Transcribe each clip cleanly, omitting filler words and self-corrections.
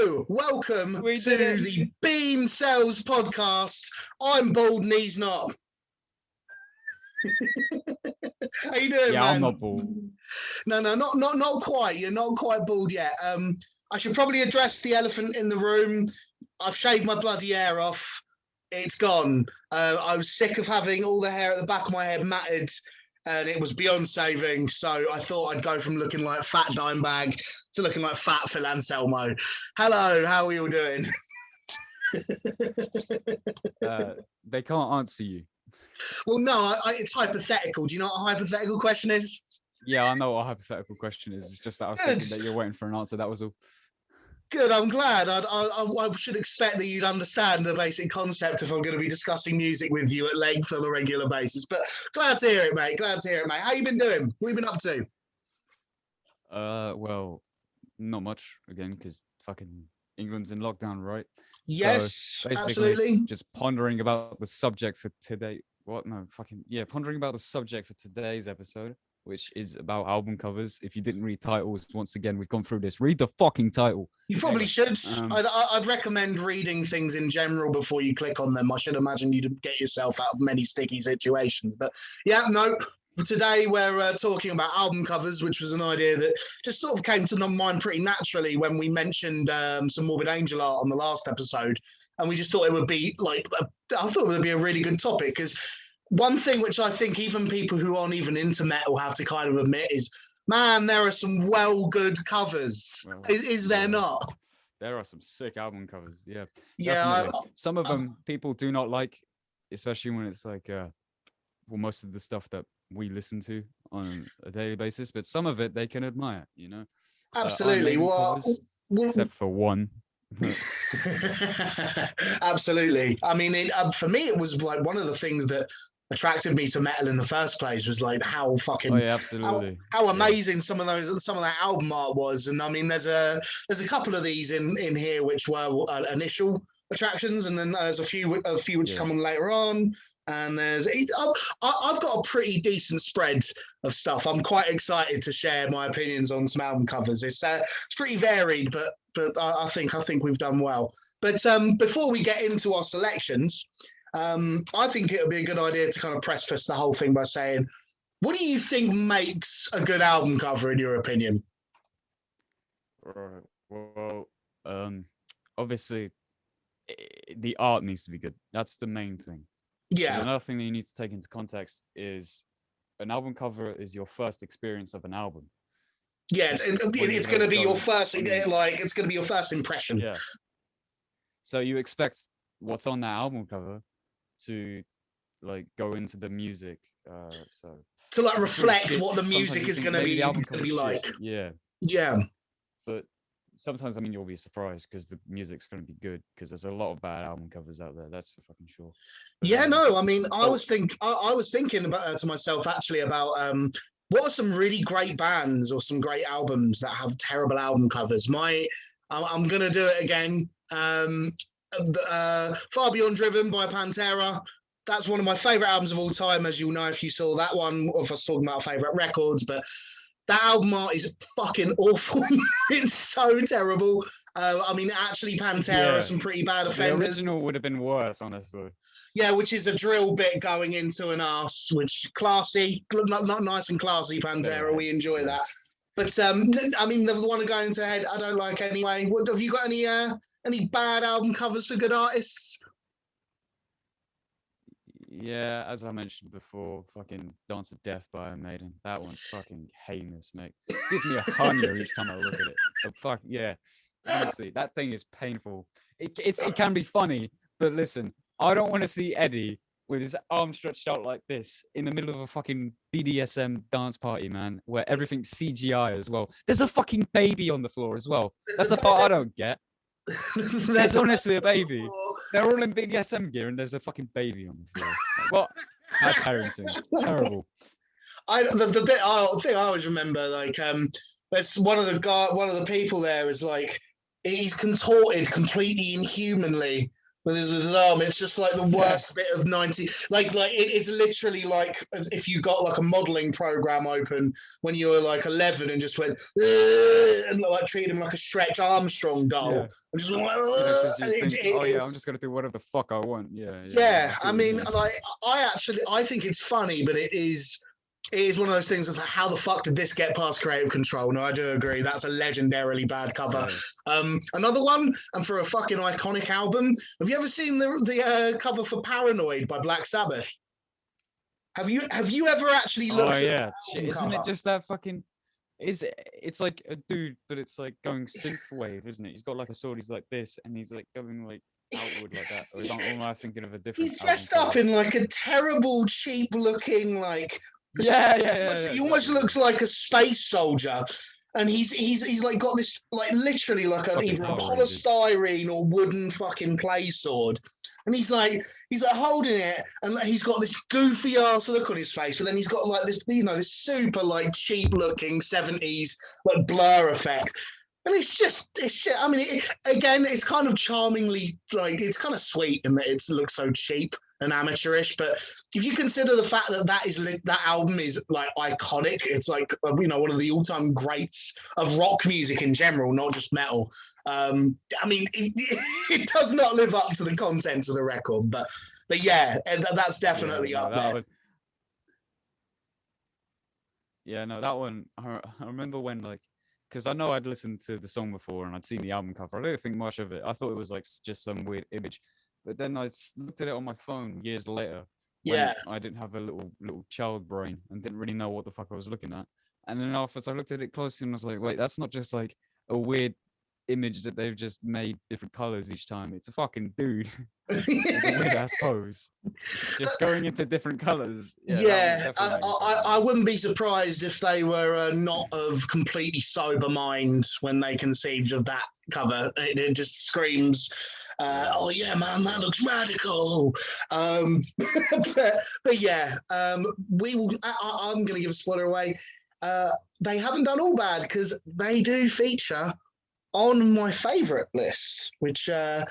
Hello, welcome to the Bean Cells podcast. I'm bald and he's not. How you doing, man? I'm not bald. No, not quite. You're not quite bald yet. I should probably address the elephant in the room. I've shaved my bloody hair off. It's gone. I was sick of having all the hair at the back of my head matted, and it was beyond saving. So I thought I'd go from looking like fat Dimebag to looking like fat Phil Anselmo. Hello, how are you all doing? They can't answer you. Well, no, it's hypothetical. Do you know what a hypothetical question is? Yeah, I know what a hypothetical question is. It's just that I was thinking that you're waiting for an answer. That was all. Good, I'm glad. I should expect that you'd understand the basic concept if I'm going to be discussing music with you at length on a regular basis. But glad to hear it, mate. Glad to hear it, mate. How you been doing? What have you been up to? Well, not much again because fucking England's in lockdown, right? Yes, so basically, absolutely. Just pondering about the subject for today. Pondering about the subject for today's episode, which is about album covers. If you didn't read titles, once again, we've gone through this. Read the fucking title. You probably should. I'd recommend reading things in general before you click on them. I should imagine you'd get yourself out of many sticky situations. But yeah, no. Today we're talking about album covers, which was an idea that just sort of came to my mind pretty naturally when we mentioned some Morbid Angel art on the last episode. And we just thought it would be a really good topic because one thing which I think even people who aren't even into metal have to kind of admit is, man, there are some good covers. Well, is there not? There are some sick album covers. Yeah. Yeah. Some of them people do not like, especially when it's like, most of the stuff that we listen to on a daily basis, but some of it they can admire, you know. Absolutely. Covers, except for one. Absolutely. I mean, for me, it was like one of the things that attracted me to metal in the first place was like how fucking absolutely how amazing some of that album art was. And I mean, there's a couple of these in here which were initial attractions, and then there's a few which come on later on. And I've got a pretty decent spread of stuff. I'm quite excited to share my opinions on some album covers. It's pretty varied, but I think we've done well. But before we get into our selections, I think it would be a good idea to kind of preface the whole thing by saying, what do you think makes a good album cover in your opinion? Right. Well, obviously, the art needs to be good. That's the main thing. Yeah. And another thing that you need to take into context is an album cover is your first experience of an album. Yeah, it's going to be your first. It's going to be your first impression. Yeah. So you expect what's on that album cover to like go into the music. To like reflect what the music is going to be like. Yeah. Yeah. But sometimes, I mean, you'll be surprised because the music's going to be good because there's a lot of bad album covers out there. That's for fucking sure. But, yeah, no, I mean, I was thinking about to myself actually about what are some really great bands or some great albums that have terrible album covers. I'm going to do it again. Far Beyond Driven by Pantera. That's one of my favorite albums of all time, as you'll know if you saw that one, or if I was talking about favorite records, but that album art is fucking awful. It's so terrible. I mean, actually, Pantera are some pretty bad offenders. The original would have been worse, honestly. Yeah, which is a drill bit going into an arse, which classy, not nice and classy, Pantera. We enjoy that. But I mean, the one going into head, I don't like anyway. What have you got any bad album covers for good artists? Yeah, as I mentioned before, fucking Dance of Death by Iron Maiden. That one's fucking heinous, mate. It gives me a hunger each time I look at it. But fuck yeah, honestly, that thing is painful. It can be funny, but listen, I don't want to see Eddie with his arm stretched out like this in the middle of a fucking BDSM dance party, man, where everything's CGI as well. There's a fucking baby on the floor as well. That's the part I don't get. There's honestly a baby. They're all in big SM gear and there's a fucking baby on the floor. Like, what? Bad parenting. Terrible. The thing I always remember, like, there's one of the people there is like, he's contorted completely inhumanly with his arm. It's just like the worst bit of 90. It's literally like as if you got like a modeling program open when you were like 11 and just went and like treated him like a Stretch Armstrong doll. Yeah. And just went, Because you and think, oh yeah, I'm just gonna do whatever the fuck I want. Yeah, yeah. yeah. see I what you mean, mean. like I think it's funny, but it is one of those things that's like, how the fuck did this get past creative control? No, I do agree. That's a legendarily bad cover. Another one, and for a fucking iconic album, have you ever seen the cover for Paranoid by Black Sabbath? Have you ever actually looked Oh at yeah, the shit, album isn't it cover? just that fucking? It's like a dude, but it's like going synthwave, isn't it? He's got like a sword. He's like this, and he's like going like outward like that. Or am I thinking of a different He's album dressed up cover? in like a terrible, cheap looking like Yeah, he almost exactly. looks like a space soldier. And he's like got this like literally like Fucking either a Power Rangers. polystyrene or wooden fucking clay sword. And he's like holding it and he's got this goofy ass look on his face, but then he's got like this, this super like cheap looking 70s like blur effect. And it's shit. I mean, again, it's kind of charmingly like it's kind of sweet in that it looks so cheap and amateurish. But if you consider the fact that that album is like iconic, it's like one of the all-time greats of rock music in general, not just metal. I mean, it does not live up to the contents of the record, but yeah, that's definitely up there. Yeah, no, that one. I remember when like, because I know I'd listened to the song before and I'd seen the album cover. I didn't think much of it. I thought it was like just some weird image. But then I looked at it on my phone years later when Yeah. I didn't have a little child brain and didn't really know what the fuck I was looking at. And then afterwards I looked at it closely and I was like, wait, that's not just like a weird image that they've just made different colors each time. It's a fucking dude with a weird ass pose, just going into different colors. Yeah, that one Yeah, definitely made me fucking I laugh. wouldn't be surprised if they were not of completely sober mind when they conceived of that cover. It just screams, "Oh yeah, man, that looks radical." Um, but yeah, we will. I'm going to give a spoiler away. They haven't done all bad because they do feature on my favorite list, which I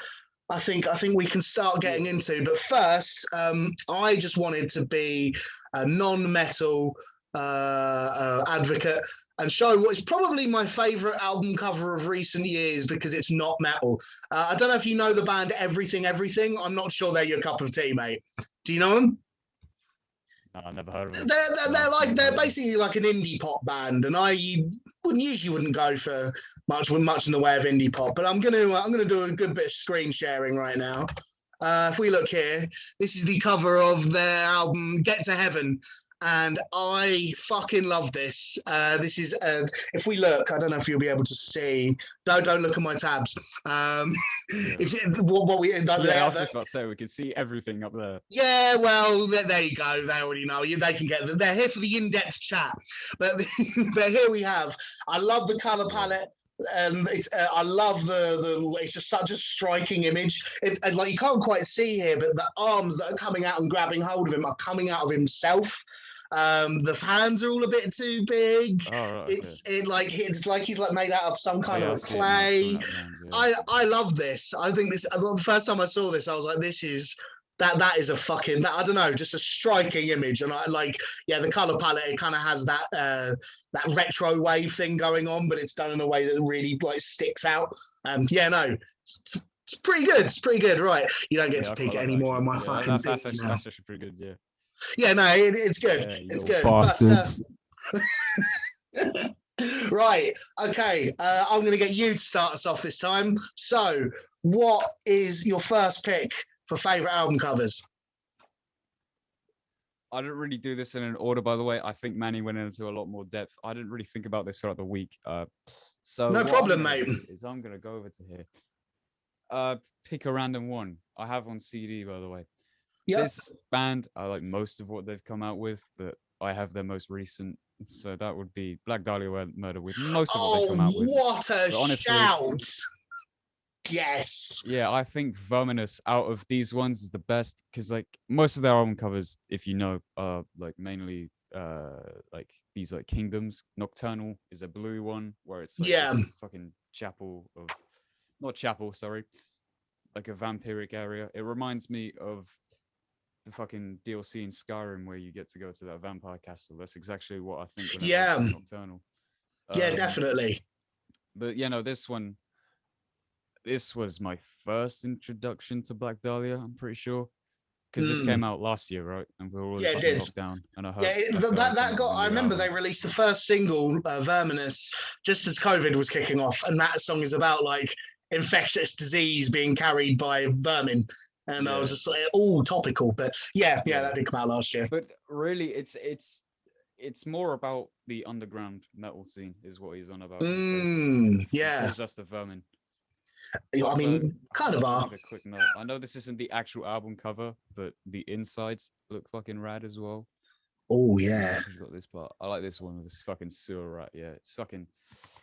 think we can start getting into. But first, I just wanted to be a non-metal advocate and show what is probably my favorite album cover of recent years because it's not metal. I don't know if you know the band Everything Everything. I'm not sure they're your cup of tea, mate. Do you know them? No, I've never heard of them. They're basically like an indie pop band, and I wouldn't go for much in the way of indie pop, but I'm gonna do a good bit of screen sharing right now. If we look here, this is the cover of their album Get to Heaven, and I fucking love this. This is if we look, I don't know if you'll be able to see. Don't look at my tabs. If what we I was just about to say we could see everything up there. yeah, well, there you go. They already know you. They can get them. They're here for the in-depth chat. But here we have. I love the color palette. I love the. It's just such a striking image. It's like you can't quite see here, but the arms that are coming out and grabbing hold of him are coming out of himself. The hands are all a bit too big. Oh, right, okay. It's like he's like made out of some kind of see it now, it's clay. coming out of the hands, yeah. I love this. I think this. The first time I saw this, I was like, this is that is a fucking I don't know, just a striking image. And I like, yeah, the color palette, it kind of has that retro wave thing going on, but it's done in a way that really like sticks out. Yeah, no, it's pretty good. It's pretty good, right? You don't get to peek any more on my fucking that's things now. actually pretty good, yeah. Yeah, no, it's good. It's good. Bastards. But, right. Okay. I'm going to get you to start us off this time. So, what is your first pick for favorite album covers? I didn't really do this in an order, by the way. I think Manny went into a lot more depth. I didn't really think about this throughout the week. So no problem, mate. I'm gonna go over to here. Pick a random one. I have on CD, by the way. Yep. This band, I like most of what they've come out with, but I have their most recent. So that would be Black Dahlia Murder with most of what they've come out with. What a shout! Yes. Yeah, I think Verminous out of these ones is the best because like most of their album covers, if you know, are like mainly like these like Kingdoms. Nocturnal is a blue one where it's like fucking chapel of not chapel, sorry. like a vampiric area. It reminds me of the fucking DLC in Skyrim where you get to go to that vampire castle. That's exactly what I think whenever I Yeah, see Nocturnal. yeah, Um, definitely. but this was my first introduction to Black Dahlia. I'm pretty sure because this came Mm. out last year, right? And we were all in Yeah, it fucking did. lockdown, and I Yeah, heard Black Dahlia come that out with got. a I new remember they album. released the first single, "Verminous," just as COVID was kicking off, and that song is about like infectious disease being carried by vermin. And I was Yeah, just like, all topical, but yeah, yeah. that did come out last year. But really, it's more about the underground metal scene, is what he's on about. He says he Yeah, calls us the vermin. I Also, mean, I kind of just are. made a quick note. I know this isn't the actual album cover, but the insides look fucking rad as well. Oh I yeah, forgot this part. I like this one with this fucking sewer rat. Yeah, it's fucking.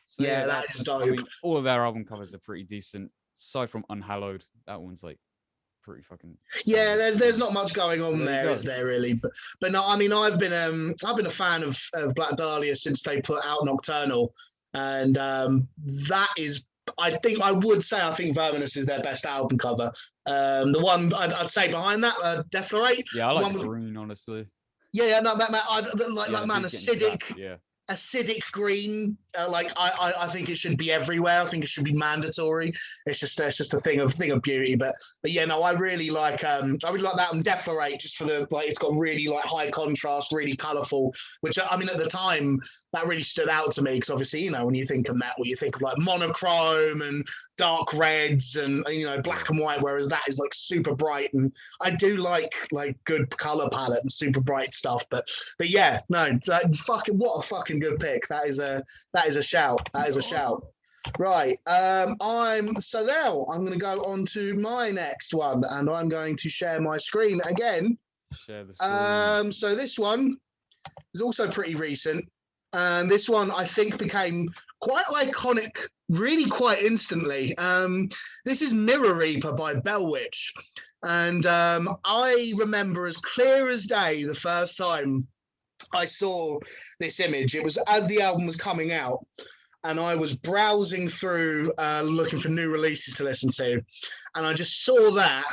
So yeah, yeah, that is that's. I dope. mean, all of their album covers are pretty decent. Aside from Unhallowed, that one's like pretty fucking Yeah, standard. there's not much going So on there you there, go. is there really? But no, I mean I've been a fan of Black Dahlia since they put out Nocturnal, and that is I think Verminous is their best album cover. The one I'd say behind that, Deflorate, Yeah, I the like one the with green, honestly. no, that Yeah, man dude getting slapped. acidic Yeah, green. I think it should be everywhere. I think it should be mandatory. It's just a thing of beauty. But yeah, no, I really like that one Deflorate just for the like it's got really like high contrast, really colourful. Which I mean at the time that really stood out to me because obviously when you think of metal, you think of like monochrome and dark reds and black yeah. and white, whereas that is like super bright. And I do like good colour palette and super bright stuff. But yeah, no, what a fucking good pick. That is a shout. That is a shout. Right. I'm so now I'm going to go on to my next one, and I'm going to share my screen again. Share the screen. So this one is also pretty recent, and this one I think became quite iconic really quite instantly. This is Mirror Reaper by Bellwitch, and I remember as clear as day the first time I saw this image. It was as the album was coming out, and I was browsing through looking for new releases to listen to, and I just saw that,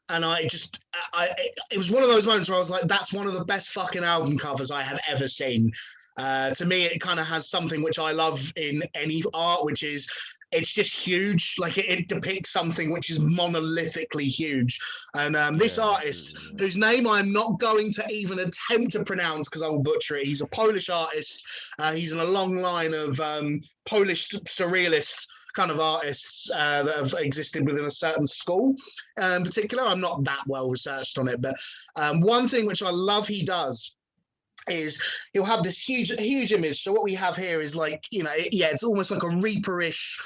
and it was one of those moments where I was like, that's one of the best fucking album covers I have ever seen. To me, it kind of has something which I love in any art, which is it's just huge. Like it depicts something which is monolithically huge. And this artist, whose name I'm not going to even attempt to pronounce because I will butcher it. He's a Polish artist. He's in a long line of Polish surrealists kind of artists that have existed within a certain school. In particular, I'm not that well researched on it, but one thing which I love he does is he'll have this huge image. So what we have here is like it's almost like a reaperish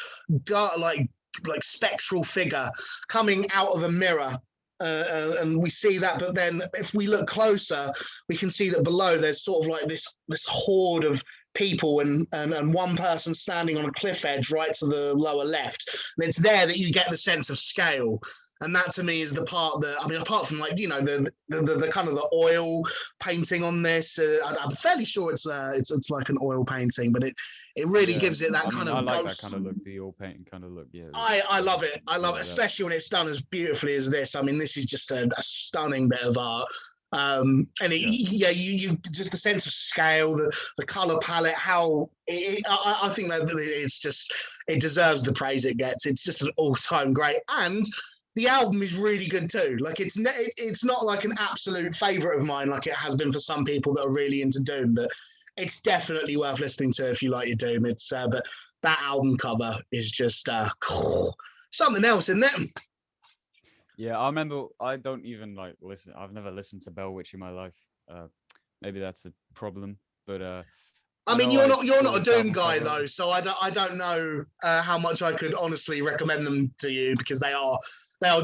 like spectral figure coming out of a mirror, and we see that. But then if we look closer, we can see that below there's sort of like this horde of people and one person standing on a cliff edge right to the lower left. And it's there that you get the sense of scale. And that to me is the part that I mean, apart from like the kind of the oil painting on this, I'm fairly sure it's like an oil painting, but it really gives it that kind of. I like that kind of look, the oil painting kind of look. Yeah, I love it. I love it, especially when it's done as beautifully as this. I mean, this is just a stunning bit of art. And you just the sense of scale, the color palette, how I think that it's just it deserves the praise it gets. It's just an all-time great, and the album is really good too. Like it's not like an absolute favorite of mine, like it has been for some people that are really into Doom, but it's definitely worth listening to if you like your Doom. It's but that album cover is just something else, isn't it? Yeah, I remember. I don't even like listen. I've never listened to Bellwitch in my life. Maybe that's a problem. But I mean, you're you're not a Doom guy though, so I don't know how much I could honestly recommend them to you because they are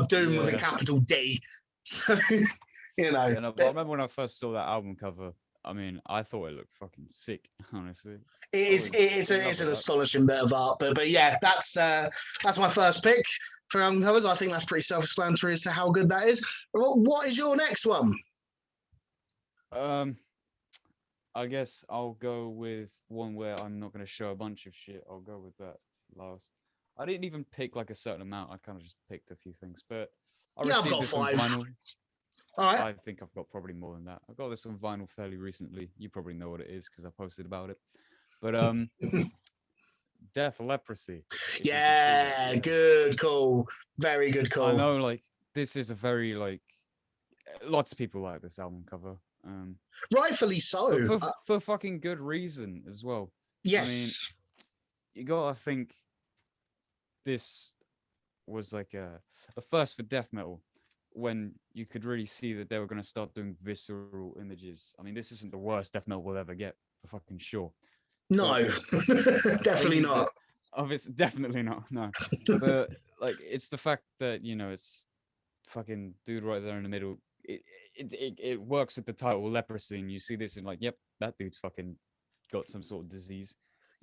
Doom with a capital D. So Yeah, no, but I remember when I first saw that album cover. I mean, I thought it looked fucking sick. Honestly, it's an astonishing bit of art. But yeah, that's my first pick for album covers. I think that's pretty self-explanatory as to how good that is. What is your next one? I guess I'll go with one where I'm not going to show a bunch of shit. I'll go with that last. I didn't even pick like a certain amount. I kind of just picked a few things, but I Yeah, I've received got this on 5. vinyl. All right. I think I've got probably more than that. I got this on vinyl fairly recently. You probably know what it is because I posted about it. But Death Leprosy. If you can see that, Yeah, good call. Very good I call. know, like this is a very like lots of people like this album cover. Rightfully so. For fucking good reason as well. Yes. I mean, you gotta think this was like a first for death metal when you could really see that they were going to start doing visceral images. I mean, this isn't the worst death metal we'll ever get, for fucking sure. No, definitely not. Obviously, definitely not. No, but like, it's the fact that it's fucking dude right there in the middle. It works with the title Leprosy, and you see this and like, yep, that dude's fucking got some sort of disease.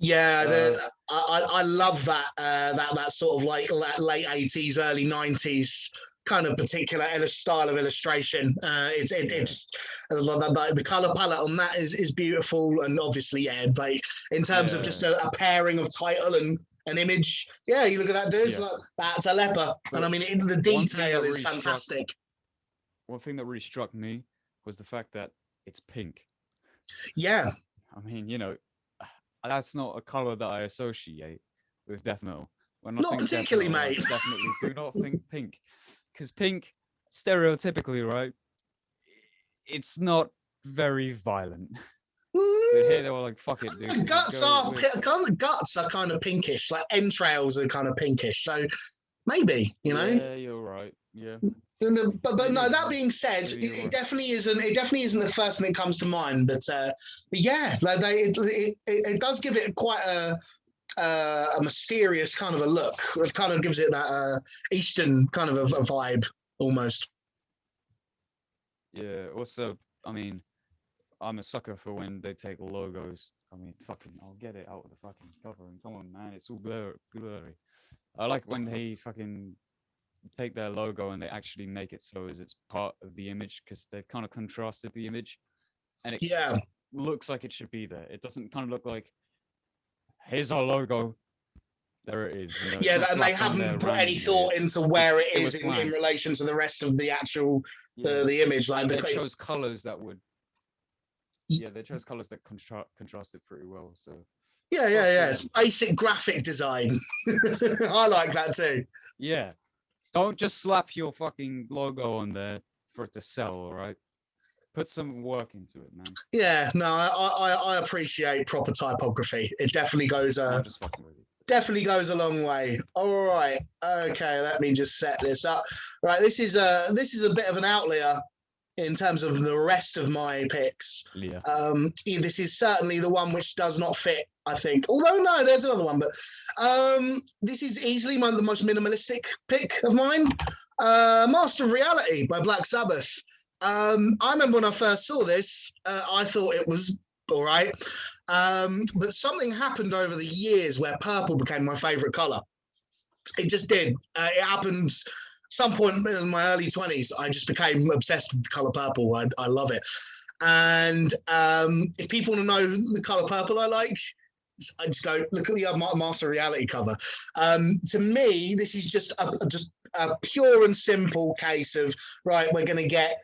Yeah, I love that that sort of like late 80s, early 90s kind of particular style of illustration. It's the color palette on that is beautiful, and obviously, yeah, like in terms of just a pairing of title and an image. Yeah, you look at that dude, like, that's a leper, and I mean, the detail is fantastic. One thing that really struck me was the fact that it's pink. Yeah, I mean, that's not a color that I associate with death metal. When not particularly, metal, mate. I definitely do not think pink, because pink, stereotypically, right? It's not very violent. But here they were like, "Fuck it, dude." Guts are kind of pinkish, like entrails are kind of pinkish. So maybe, Yeah, you're right. Yeah. But no. That being said, it definitely isn't. It definitely isn't the first thing that comes to mind. But yeah, like it does give it quite a mysterious kind of a look. It kind of gives it that Eastern kind of a vibe almost. Yeah. Also, I mean, I'm a sucker for when they take logos. I mean, fucking, I'll get it out of the fucking cover. And come on, man, it's all blurry. I like when they fucking take their logo and they actually make it so as it's part of the image, because they've kind of contrasted the image, and it looks like it should be there. It doesn't kind of look like, here's our logo, there it is. Yeah, and they haven't put any thought into where it is in relation to the rest of the actual the image. Like they chose colors that would. Yeah, they chose colors that contrast it pretty well. So yeah. It's basic graphic design. I like that too. Yeah. Don't just slap your fucking logo on there for it to sell, all right? Put some work into it, man. Yeah, no, I appreciate proper typography. It definitely goes I'm just fucking with you. Definitely goes a long way. All right, okay, let me just set this up. Right, this is a bit of an outlier in terms of the rest of my picks. Yeah. This is certainly the one which does not fit, I think. Although, no, there's another one. But this is easily the most minimalistic pick of mine. Master of Reality by Black Sabbath. I remember when I first saw this, I thought it was all right. But something happened over the years where purple became my favorite color. It just did. It happened some point in my early 20s. I just became obsessed with the color purple. I love it. And if people want to know the color purple I like, I just go look at the Master Reality cover. To me, this is just a pure and simple case of, right, we're gonna get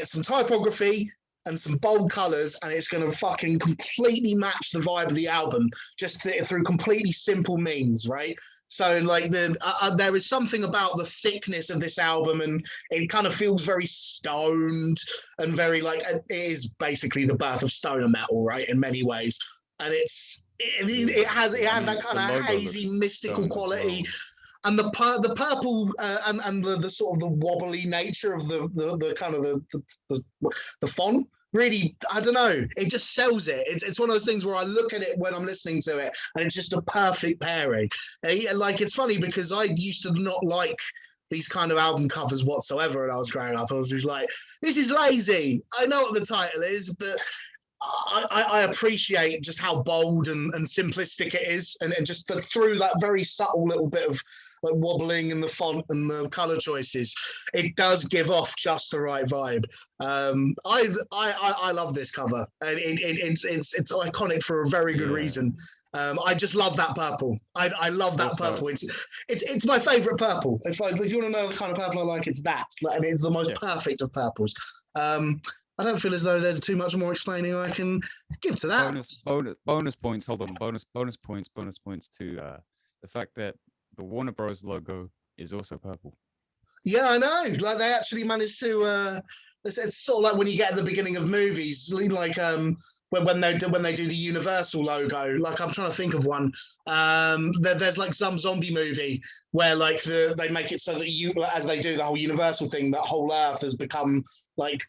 some typography and some bold colors, and it's going to fucking completely match the vibe of the album just through completely simple means, right? So like there is something about the thickness of this album, and it kind of feels very stoned and very like it is basically the birth of stoner metal, right? In many ways, and it has that kind of hazy, mystical quality. Well. And the purple and the sort of the wobbly nature of the kind of the font really, I don't know, it just sells it. It's one of those things where I look at it when I'm listening to it, and it's just a perfect pairing. Like, it's funny because I used to not like these kind of album covers whatsoever when I was growing up. I was just like, this is lazy. I know what the title is, but I appreciate just how bold and simplistic it is, and just through that very subtle little bit of like wobbling in the font and the color choices, it does give off just the right vibe. I love this cover, and it's iconic for a very good reason. I just love that purple. I love that Also- purple. It's my favorite purple. It's like, if you want to know the kind of purple I like, it's that. And it's the most Yeah. perfect of purples. I don't feel as though there's too much more explaining I can give to that. bonus points. Hold on, bonus points to the fact that the Warner Bros. Logo is also purple. Yeah, I know. Like they actually managed to. It's sort of like when you get at the beginning of movies, like when they do the Universal logo. Like I'm trying to think of one. There's like some zombie movie where like they make it so that as they do the whole Universal thing, that whole Earth has become like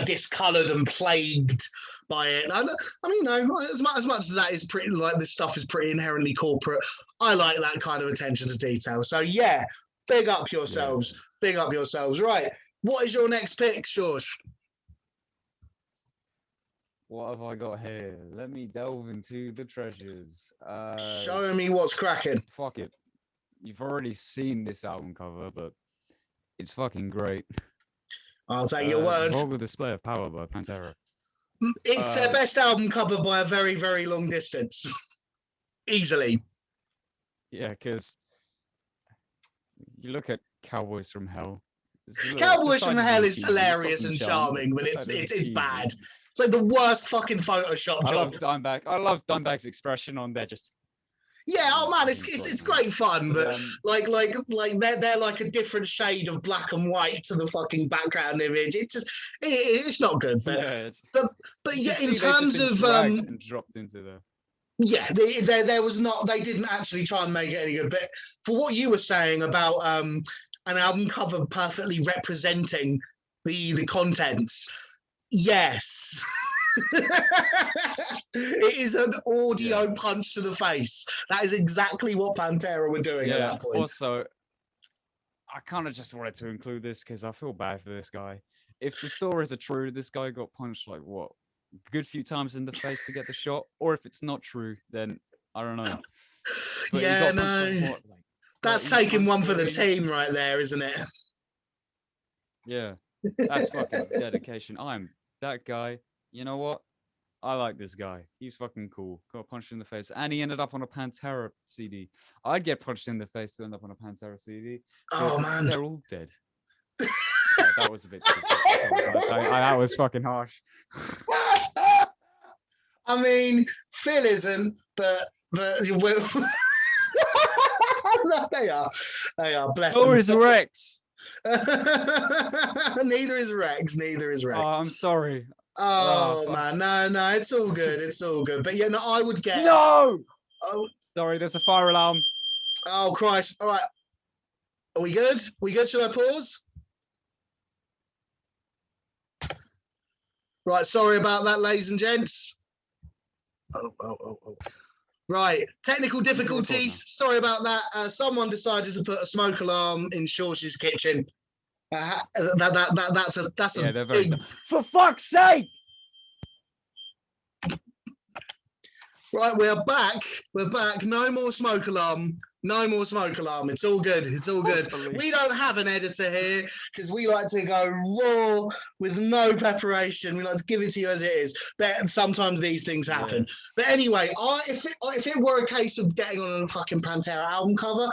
discolored and plagued by it. I mean, as much as that is pretty, like this stuff is pretty inherently corporate, I like that kind of attention to detail. So yeah, big up yourselves. Yeah. Big up yourselves. Right. What is your next pick, George? What have I got here? Let me delve into the treasures. Show me what's cracking. Fuck it. You've already seen this album cover, but it's fucking great. I'll take your word. Vulgar Display of Power by Pantera. It's their best album cover by a very, very long distance. Easily. Yeah, because you look at Cowboys from Hell. Cowboys from Hell is hilarious and charming, but it's bad. It's like the worst fucking Photoshop job. I love Dimebag's expression on there. Just yeah, oh man, it's great fun, but like they're like a different shade of black and white to the fucking background image. It's not good. But yeah, but yeah, in terms of and dropped into the. Yeah, there was not. They didn't actually try and make it any good. But for what you were saying about an album cover perfectly representing the contents, yes. It is an audio punch to the face. That is exactly what Pantera were doing at that point. Also, I kind of just wanted to include this because I feel bad for this guy. If the stories are true, this guy got punched like what? A good few times in the face to get the shot, or if it's not true, then I don't know. But yeah, no, like, that's taking one for the team right there, isn't it? Yeah, that's fucking dedication. I'm that guy. You know what? I like this guy. He's fucking cool. Got punched in the face, and he ended up on a Pantera CD. I'd get punched in the face to end up on a Pantera CD. Oh man, they're all dead. Yeah, that was a bit. That was fucking harsh. I mean, Phil isn't, but no, they are. Bless them. Or is Rex? Neither is Rex. Oh, I'm sorry. Oh man, no, it's all good. It's all good. But yeah, no, I would get. No. Oh, sorry. There's a fire alarm. Oh Christ! All right. Are we good? Should I pause? Right. Sorry about that, ladies and gents. Oh. Right. Technical difficulties. Sorry about that. Someone decided to put a smoke alarm in Shorty's kitchen. That's a they're big... For fuck's sake! Right, we're back. No more smoke alarm. It's all good. Hopefully. We don't have an editor here because we like to go raw with no preparation. We like to give it to you as it is. But sometimes these things happen. Yeah. But anyway, if it were a case of getting on a fucking Pantera album cover,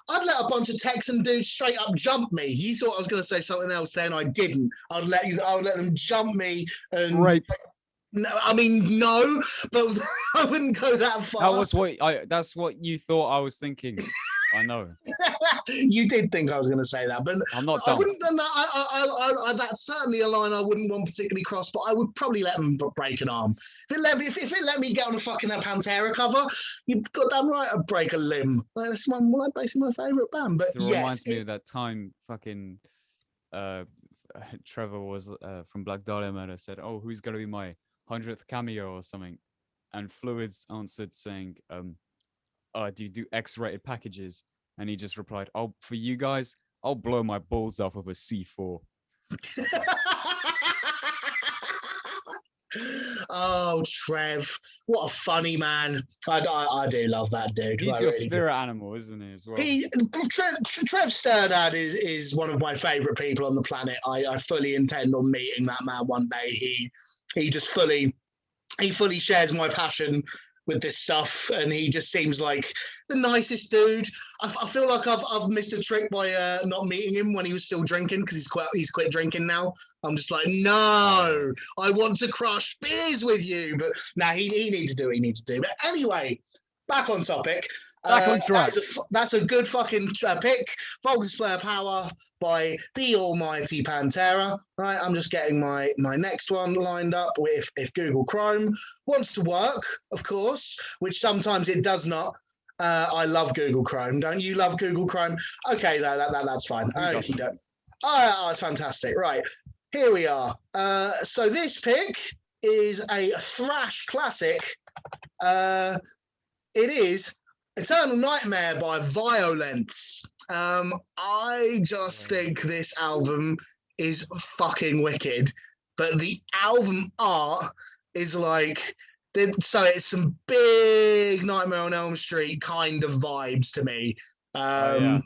I'd let a bunch of Texan dudes straight up jump me. You thought I was going to say something else, then I didn't. I would let them jump me and rape. No, I mean no, but I wouldn't go that far. That's what you thought I was thinking. I know. You did think I was going to say that, but I'm not dumb. I wouldn't. That's certainly a line I wouldn't want particularly cross. But I would probably let them break an arm. If it let me get on a fucking Pantera cover, you've got damn right I'd break a limb. That's basically my favorite band. But it reminds me of that time fucking Trevor was from Black Dahlia Murder said, "Oh, who's going to be my 100th cameo or something?" And Fluids answered saying, do you do X-rated packages? And he just replied, "Oh, for you guys, I'll blow my balls off of a C4." Oh, Trev, what a funny man. I do love that dude. He's your spirit animal, isn't he, as well? Trev Sturdad is one of my favourite people on the planet. I fully intend on meeting that man one day. He just fully shares my passion with this stuff, and he just seems like the nicest dude. I feel like I've missed a trick by not meeting him when he was still drinking, because he's quit drinking now. I'm just like, no, I want to crush beers with you, but now he needs to do what he needs to do. But anyway, back on topic. Back on track. That's a good fucking pick. Vulgus Flare Power by the almighty Pantera. Right, I'm just getting my next one lined up with if Google Chrome wants to work, of course, which sometimes it does not. I love Google Chrome. Don't you love Google Chrome? Okay, that's fine. Okay, oh, it's fantastic. Right, here we are. So this pick is a thrash classic. It is Eternal Nightmare by Violence. I just think this album is fucking wicked, but the album art is like, so it's some big Nightmare on Elm Street kind of vibes to me. I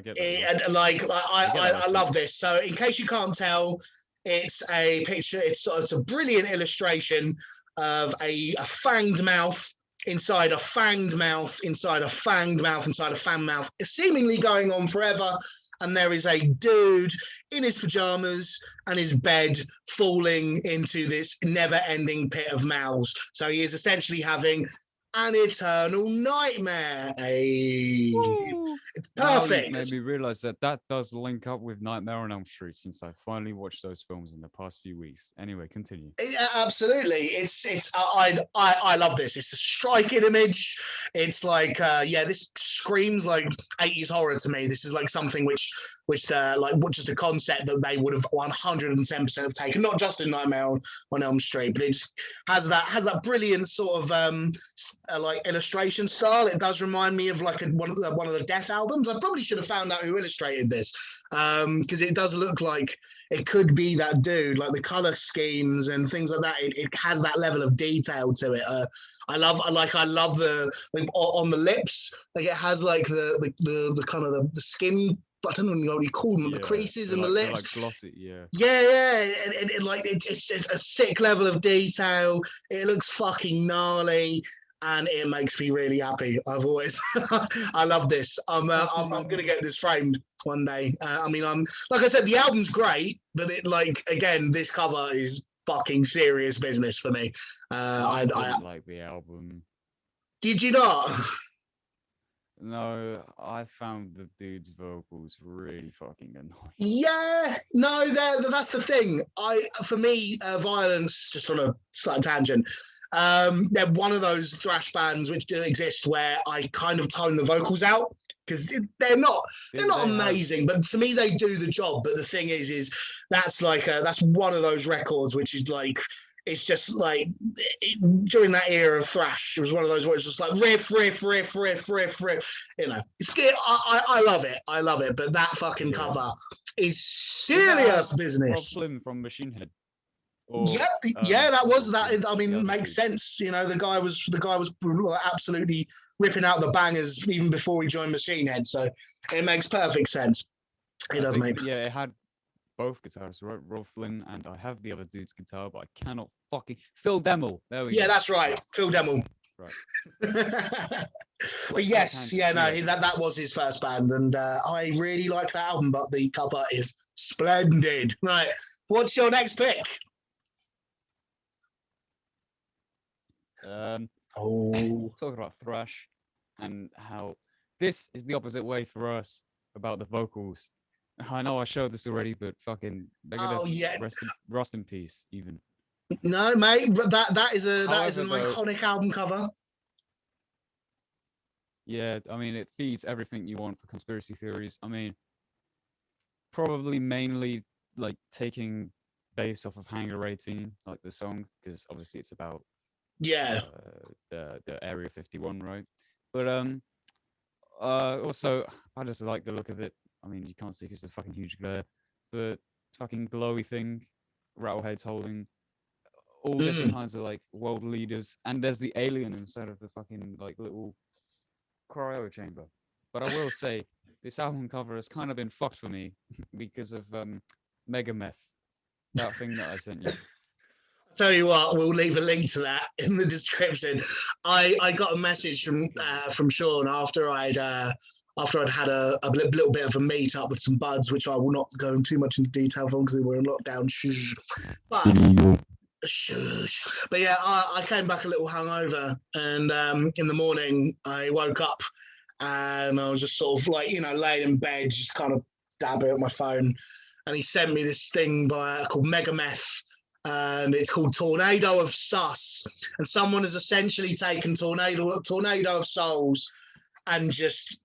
get that. I love this. So in case you can't tell, it's a picture. It's a brilliant illustration of a fanged mouth inside a fanged mouth, inside a fanged mouth, inside a fanged mouth, seemingly going on forever. And there is a dude in his pajamas and his bed falling into this never-ending pit of mouths. So he is essentially having an eternal nightmare. It's perfect. Made me realize that does link up with Nightmare on Elm Street, since I finally watched those films in the past few weeks. Anyway, continue. Yeah, absolutely. I love this. It's a striking image. It's like this screams like 80s horror to me. This is like something which just a concept that they would have 110% have taken, not just in Nightmare on Elm Street, but it just has that brilliant sort of like illustration style. It does remind me of like one of the Death albums. I probably should have found out who illustrated this, because it does look like it could be that dude. Like the color schemes and things like that, it has that level of detail to it. I love the like, on the lips, like it has like the kind of the skin. I don't know what you call them, the creases and the lips. Like glossy, yeah. Yeah, and like it's just a sick level of detail. It looks fucking gnarly, and it makes me really happy. I've always, I love this. I'm gonna get this framed one day. I'm like I said, the album's great, but it again, this cover is fucking serious business for me. I like the album. Did you not? No, I found the dude's vocals really fucking annoying. Yeah, no, that's the thing. For me, Violence, just on a slight tangent, they're one of those thrash bands which do exist where I kind of tone the vocals out, because they're not amazing, but to me they do the job. But the thing is that's that's one of those records which is like, it's just like during that era of thrash, it was one of those where it's just like riff. You know, it's good. I love it. I love it. But that fucking cover is serious business. Rob Flynn from Machine Head. That was that. I mean, makes sense. You know, the guy was absolutely ripping out the bangers even before he joined Machine Head. So it makes perfect sense. It does make. Yeah, it had both guitarists, right? Rob Flynn, and I have the other dude's guitar, but I cannot fucking Phil Demmel. There we go. Yeah, that's right, Phil Demmel. Right. But yes, that was his first band, and I really like that album. But the cover is splendid. Right, what's your next pick? Talking about thrash and how this is the opposite way for us about the vocals. I know I showed this already, but fucking rest in peace, even. No, mate, that is an iconic album cover. Yeah, I mean, it feeds everything you want for conspiracy theories. I mean, probably mainly like taking base off of Hangar 18, like the song, because obviously it's about the Area 51, right? But also I just like the look of it. I mean, you can't see because it's a fucking huge glare, but fucking glowy thing, Rattlehead's holding all different kinds of like world leaders, and there's the alien inside of the fucking like little cryo chamber. But I will say, this album cover has kind of been fucked for me because of Megameth, that thing that I sent you. tell you what, we'll leave a link to that in the description. I got a message from Sean after I'd had a little bit of a meet up with some buds, which I will not go into too much into detail from because they were in lockdown. But yeah, I came back a little hungover, and in the morning I woke up and I was just sort of like, laying in bed, just kind of dabbing at my phone, and he sent me this thing called Megameth, and it's called Tornado of Sus, and someone has essentially taken Tornado of Souls and just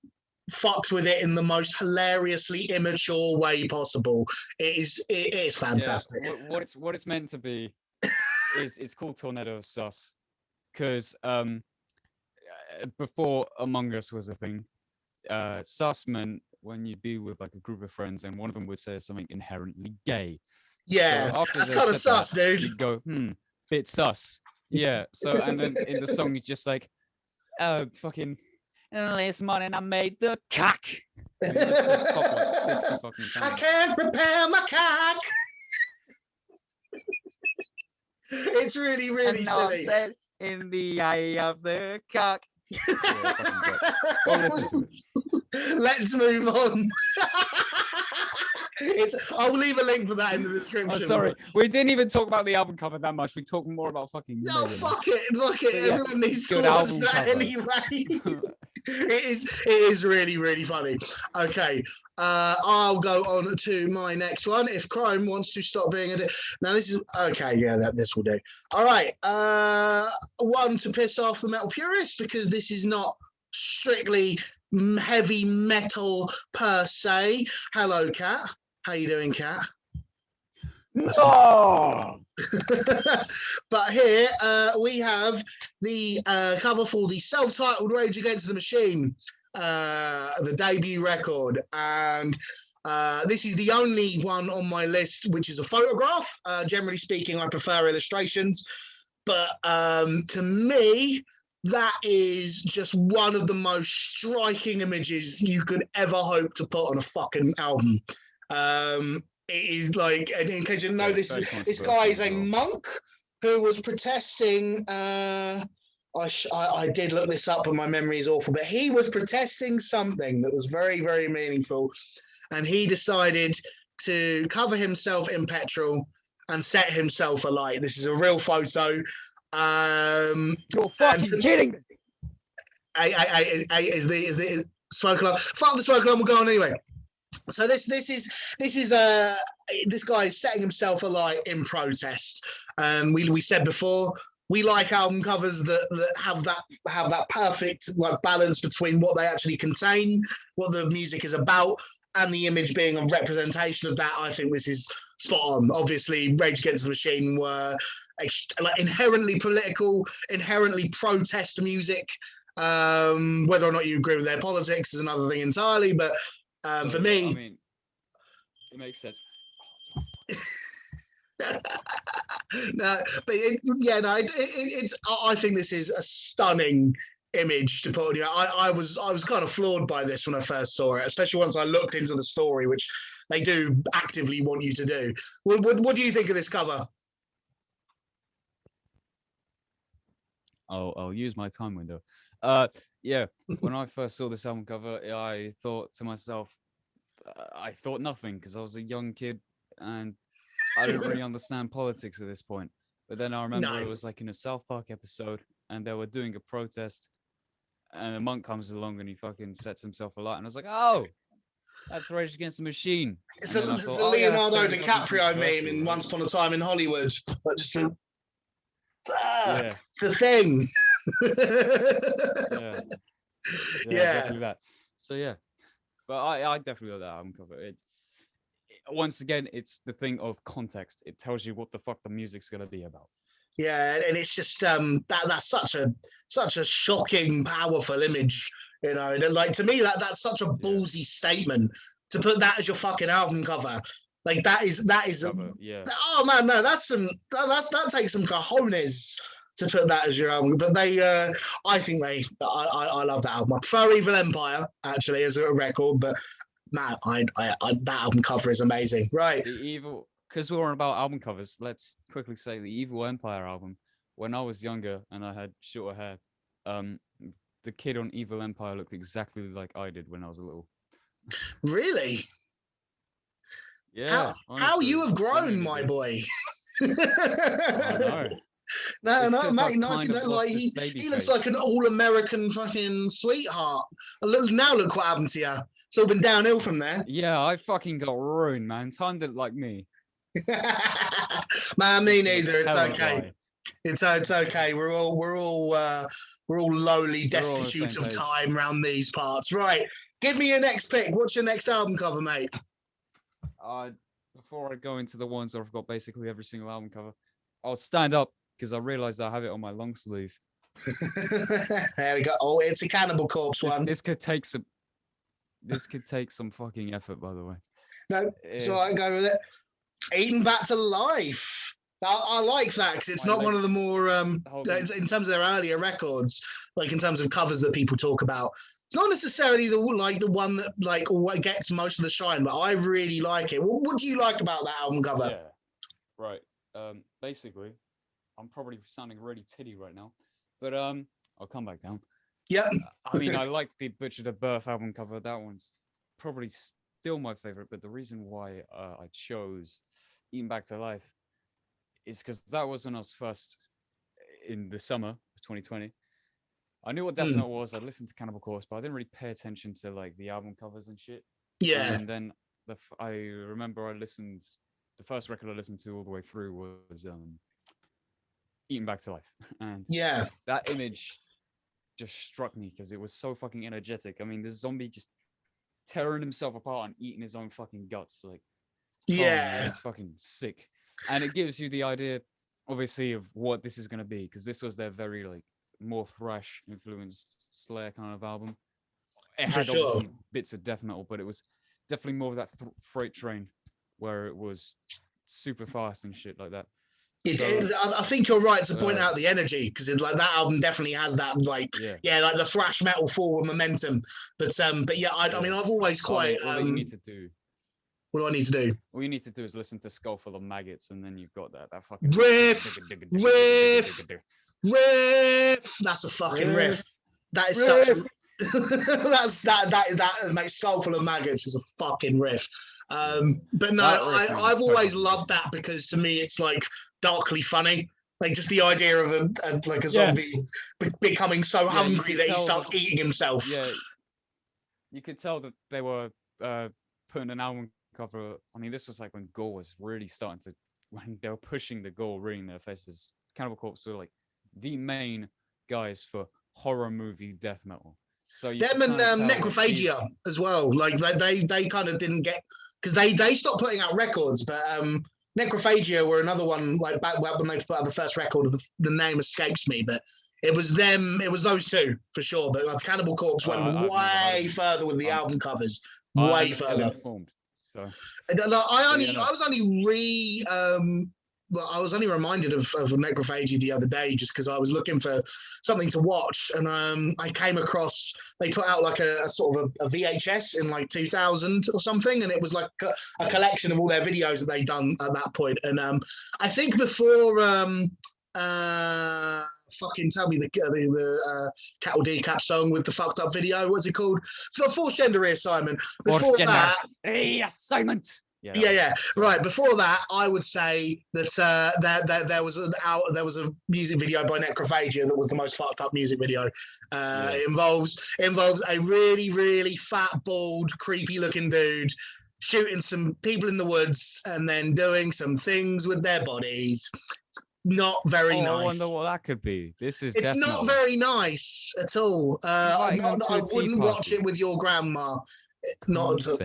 fucked with it in the most hilariously immature way possible. It is fantastic. Yeah, what it's meant to be is it's called Tornado of Sus because before Among Us was a thing, sus meant when you'd be with like a group of friends and one of them would say something inherently gay. Yeah, so after that's kind of sus, dude. You'd go, bit sus. Yeah. So and then in the song it's just like, oh fucking this morning I made the cock. And it just says cock like 60 fucking times. I can't prepare my cock. It's really, really silly. Said in the eye of the cock. Go listen to it. Let's move on. I'll leave a link for that in the description. Oh, sorry, we didn't even talk about the album cover that much. We talked more about fucking. No, fuck it. Yeah, everyone needs to watch that anyway. It is really, really funny. Okay, I'll go on to my next one. If Chrome wants to stop being now this is okay. Yeah, this will do. All right, one to piss off the metal purist because this is not strictly heavy metal per se. Hello, Kat. How you doing, Kat? No. But here we have the cover for the self-titled Rage Against the Machine, the debut record, and this is the only one on my list which is a photograph. Generally speaking, I prefer illustrations, but to me, that is just one of the most striking images you could ever hope to put on a fucking album. It is like, and in case you know, this guy is a monk who was protesting. I did look this up, but my memory is awful. But he was protesting something that was very, very meaningful, and he decided to cover himself in petrol and set himself alight. This is a real photo. You're fucking kidding me. Is the smoke alarm? Fuck the smoke alarm. We'll go on anyway. So this is this guy is setting himself alight in protest. We said before, we like album covers that have that perfect like balance between what they actually contain, what the music is about, and the image being a representation of that. I think this is spot on. Obviously, Rage Against the Machine were like inherently political, inherently protest music. Whether or not you agree with their politics is another thing entirely, but for me, I mean, it makes sense. No, but it's. I think this is a stunning image to put on. I was kind of floored by this when I first saw it, especially once I looked into the story, which they do actively want you to do. What do you think of this cover? I'll use my time window. Yeah, when I first saw this album cover, I thought to myself, I thought nothing because I was a young kid and I didn't really understand politics at this point. But then I remember it was like in a South Park episode and they were doing a protest and a monk comes along and he fucking sets himself alight. And I was like, oh, that's Rage Against the Machine. It's the Leonardo DiCaprio meme in Once Upon a Time in Hollywood. But just the thing. yeah, exactly that. So yeah, but I definitely love that album cover. Once again, it's the thing of context. It tells you what the fuck the music's gonna be about. Yeah, and it's just that's such a shocking, powerful image. You know, and like to me, that's such a ballsy statement to put that as your fucking album cover. Like that is oh man, no, that takes some cojones to put that as your album. But I love that album. I prefer Evil Empire actually as a record, but man, that album cover is amazing. Right. The because we're on about album covers, let's quickly say the Evil Empire album. When I was younger and I had shorter hair, um, the kid on Evil Empire looked exactly like I did when I was little. Really? Yeah, How honestly, you have grown, genuinely, my dude. boy. I know. No, It's no, because mate. I've Nice. kind of Like lost this baby he looks like face. an all-American fucking sweetheart. Now look what happened to you. It's all been downhill from there. Yeah, I fucking got ruined, man. Time didn't like me. Man, me Look neither. It's hella okay. dry. It's okay. We're all lowly, We're all on the destitute same of page. time round these parts. Right. Give me your next pick. What's your next album cover, mate? Before I go into the ones where I've got basically every single album cover, I'll stand up because I realized I have it on my long sleeve. There we go. Oh, it's a Cannibal Corpse one. This could take some. This could take some fucking effort, by the way. No, so I go with it. Eaten Back to Life. I like that because it's not one of the more in terms of their earlier records, like in terms of covers that people talk about. It's not necessarily the one that like what gets most of the shine, but I really like it. What do you like about that album cover? Yeah, right. Basically, I'm probably sounding really titty right now, but I'll come back down. Yeah. I mean, I like the Butcher to Birth album cover. That one's probably still my favorite, but the reason why I chose Eating Back to Life is because that was when I was first in the summer of 2020. I knew what death metal was. I listened to Cannibal Corpse, but I didn't really pay attention to like the album covers and shit. Yeah. And then I remember I listened. The first record I listened to all the way through was Eating Back to Life, and yeah, that image just struck me because it was so fucking energetic. I mean, this zombie just tearing himself apart and eating his own fucking guts, like, yeah, it's fucking sick. And it gives you the idea, obviously, of what this is going to be, because this was their very like more thrash influenced Slayer kind of album. It had obviously bits of death metal, but it was definitely more of that freight train where it was super fast and shit like that. I think you're right to point out the energy because like that album definitely has that like like the thrash metal forward momentum. But yeah, I mean I've always quite. All that you need to do. What do I need to do? All you need to do is listen to Skull Full of Maggots, and then you've got that fucking riff. That's a fucking riff. That is such. that makes Skull Full of Maggots is a fucking riff. But no, I've always loved that because to me it's like darkly funny. Like just the idea of a zombie becoming so hungry that he starts eating himself. Yeah, you could tell that they were putting an album cover. I mean, this was like when gore was really starting to, when they were pushing the gore really in their faces. Cannibal Corpse were like the main guys for horror movie death metal. So them and Necrophagia as well. Like they kind of didn't get because they stopped putting out records, but Necrophagia were another one like back when they put out the first record. The name escapes me, but it was them. It was those two for sure. But like, Cannibal Corpse went way further with the album covers. Way further. Informed, so I was only reminded of Necrophagia the other day just because I was looking for something to watch and I came across they put out like a sort of a VHS in like 2000 or something and it was like a collection of all their videos that they'd done at that point and I think before fucking tell me the Cattle Decap song with the fucked up video. What's it called? Forced Gender Reassignment. Before that, reassignment. Yeah. Right. Before that, I would say that there was a music video by Necrophagia that was the most fucked up music video. It involves a really, really fat, bald, creepy looking dude shooting some people in the woods and then doing some things with their bodies. Not very nice. I wonder what that could be. It's not very nice at all. I wouldn't watch it with your grandma. Not at all.